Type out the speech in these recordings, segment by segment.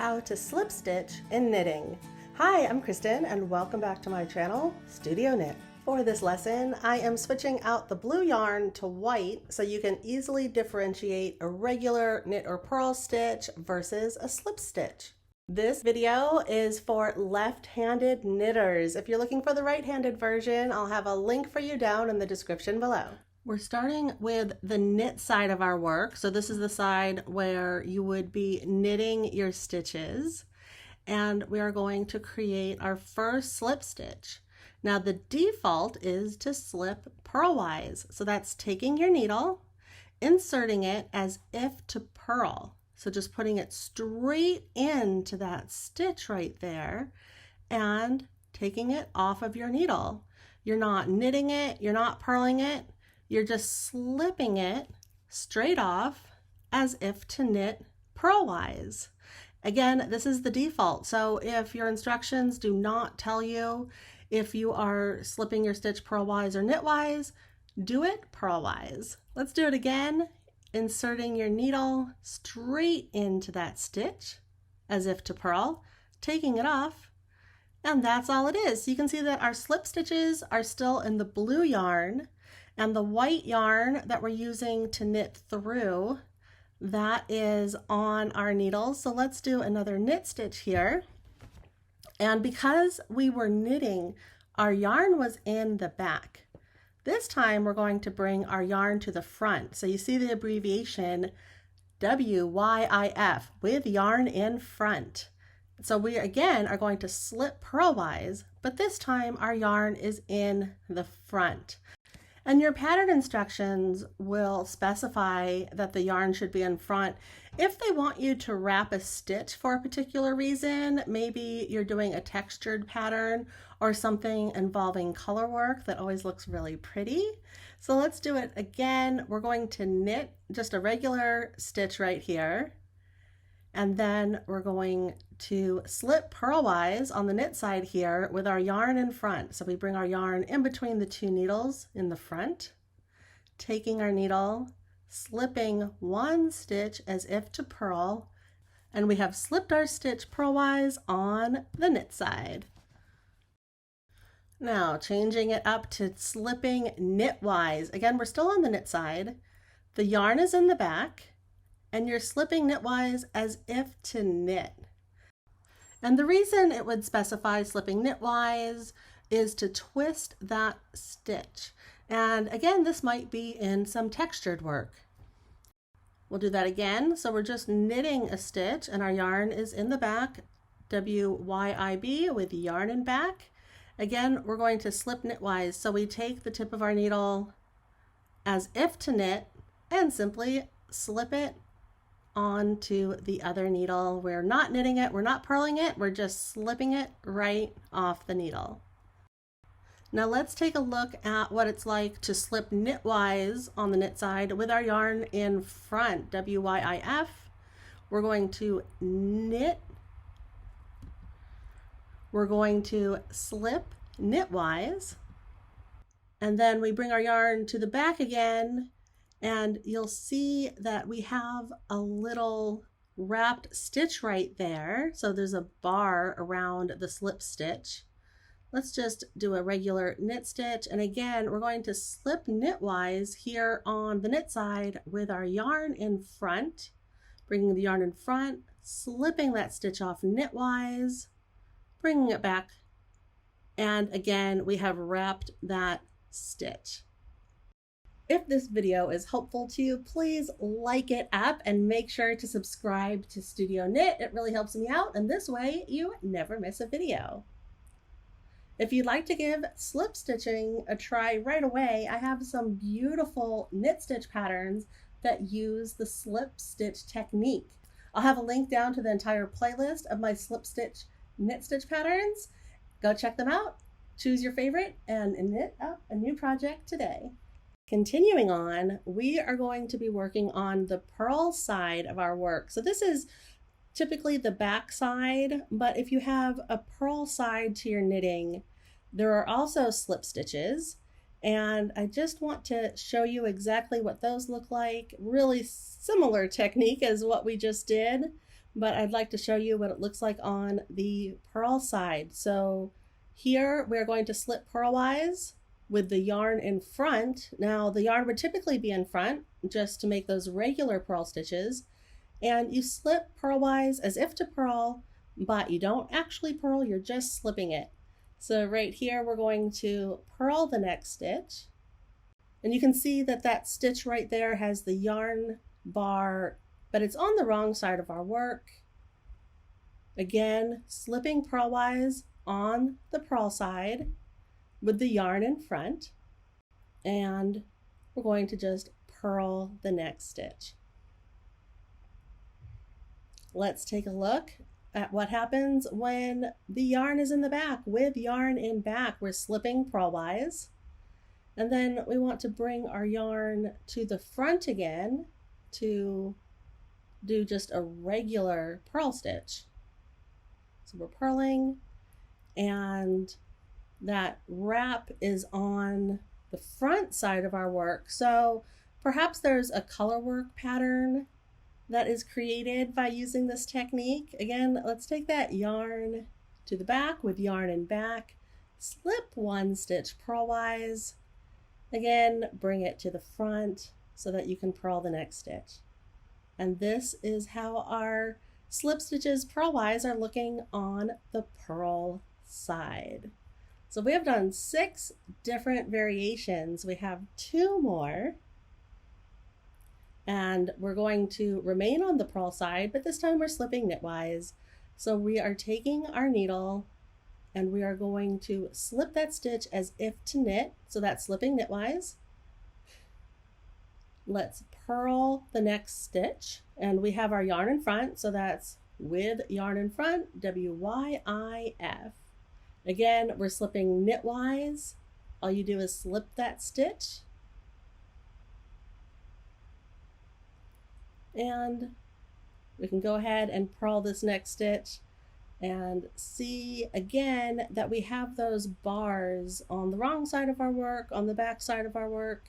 how to slip stitch in knitting. Hi, I'm Kristen and welcome back to my channel, Studio Knit. For this lesson, I am switching out the blue yarn to white so you can easily differentiate a regular knit or purl stitch versus a slip stitch. This video is for left-handed knitters. If you're looking for the right-handed version, I'll have a link for you down in the description below. We're starting with the knit side of our work. So this is the side where you would be knitting your stitches. And we are going to create our first slip stitch. Now the default is to slip purlwise. So that's taking your needle, inserting it as if to purl. So just putting it straight into that stitch right there and taking it off of your needle. You're not knitting it, you're not purling it, you're just slipping it straight off as if to knit purlwise. Again, this is the default. So if your instructions do not tell you if you are slipping your stitch purlwise or knitwise, do it purlwise. Let's do it again. Inserting your needle straight into that stitch as if to purl, taking it off, and that's all it is. So you can see that our slip stitches are still in the blue yarn, and the white yarn that we're using to knit through, that is on our needles. So let's do another knit stitch here. And because we were knitting, our yarn was in the back. This time we're going to bring our yarn to the front. So you see the abbreviation WYIF, with yarn in front. So we again are going to slip purlwise, but this time our yarn is in the front. And your pattern instructions will specify that the yarn should be in front. If they want you to wrap a stitch for a particular reason, maybe you're doing a textured pattern or something involving color work that always looks really pretty. So let's do it again. We're going to knit just a regular stitch right here. And then we're going to slip purlwise on the knit side here with our yarn in front. So we bring our yarn in between the two needles in the front, taking our needle, slipping one stitch as if to purl, and we have slipped our stitch purlwise on the knit side. Now changing it up to slipping knitwise. Again, we're still on the knit side. The yarn is in the back, and you're slipping knitwise as if to knit. And the reason it would specify slipping knitwise is to twist that stitch. And again, this might be in some textured work. We'll do that again. So we're just knitting a stitch and our yarn is in the back, WYIB, with yarn in back. Again, we're going to slip knitwise. So we take the tip of our needle as if to knit and simply slip it onto the other needle. We're not knitting it, we're not purling it, we're just slipping it right off the needle. Now let's take a look at what it's like to slip knitwise on the knit side with our yarn in front, WYIF. We're going to knit, we're going to slip knitwise, and then we bring our yarn to the back again, and you'll see that we have a little wrapped stitch right there. So there's a bar around the slip stitch. Let's just do a regular knit stitch. And again, we're going to slip knitwise here on the knit side with our yarn in front, bringing the yarn in front, slipping that stitch off knitwise, bringing it back. And again, we have wrapped that stitch. If this video is helpful to you, please like it up and make sure to subscribe to Studio Knit. It really helps me out, and this way you never miss a video. If you'd like to give slip stitching a try right away, I have some beautiful knit stitch patterns that use the slip stitch technique. I'll have a link down to the entire playlist of my slip stitch knit stitch patterns. Go check them out, choose your favorite, and knit up a new project today. Continuing on, we are going to be working on the purl side of our work. So this is typically the back side, but if you have a purl side to your knitting, there are also slip stitches. And I just want to show you exactly what those look like. Really similar technique as what we just did, but I'd like to show you what it looks like on the purl side. So here we're going to slip purlwise with the yarn in front. Now the yarn would typically be in front just to make those regular purl stitches, and you slip purlwise as if to purl, but you don't actually purl, you're just slipping it. So right here we're going to purl the next stitch, and you can see that that stitch right there has the yarn bar, but it's on the wrong side of our work. Again, slipping purlwise on the purl side with the yarn in front, and we're going to just purl the next stitch. Let's take a look at what happens when the yarn is in the back. With yarn in back, we're slipping purlwise, and then we want to bring our yarn to the front again to do just a regular purl stitch. So we're purling, and that wrap is on the front side of our work. So perhaps there's a color work pattern that is created by using this technique. Again, let's take that yarn to the back with yarn in back, slip one stitch purlwise, again bring it to the front so that you can purl the next stitch. And this is how our slip stitches purlwise are looking on the purl side. So we have done 6 different variations. We have 2 more, and we're going to remain on the purl side, but this time we're slipping knitwise. So we are taking our needle and we are going to slip that stitch as if to knit. So that's slipping knitwise. Let's purl the next stitch, and we have our yarn in front, so that's with yarn in front, WYIF. Again, we're slipping knitwise. All you do is slip that stitch, and we can go ahead and purl this next stitch and see again that we have those bars on the wrong side of our work, on the back side of our work.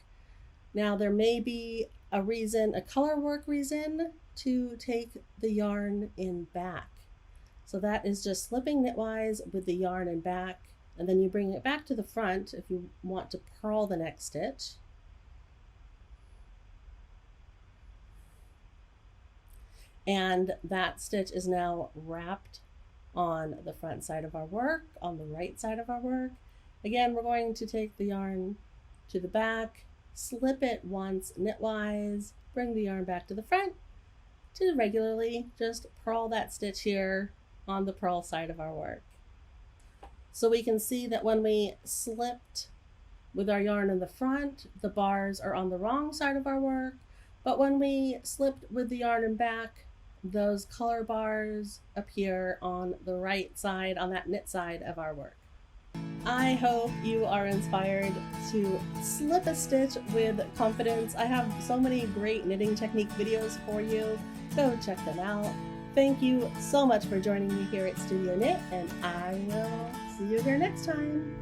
Now there may be a reason, a color work reason, to take the yarn in back. So that is just slipping knitwise with the yarn in back, and then you bring it back to the front if you want to purl the next stitch. And that stitch is now wrapped on the front side of our work, on the right side of our work. Again, we're going to take the yarn to the back, slip it once knitwise, bring the yarn back to the front to regularly just purl that stitch here on the purl side of our work. So we can see that when we slipped with our yarn in the front, the bars are on the wrong side of our work, but when we slipped with the yarn in back, those color bars appear on the right side, on that knit side of our work. I hope you are inspired to slip a stitch with confidence. I have so many great knitting technique videos for you. Go check them out. Thank you so much for joining me here at Studio Knit, and I will see you here next time.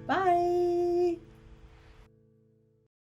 Bye!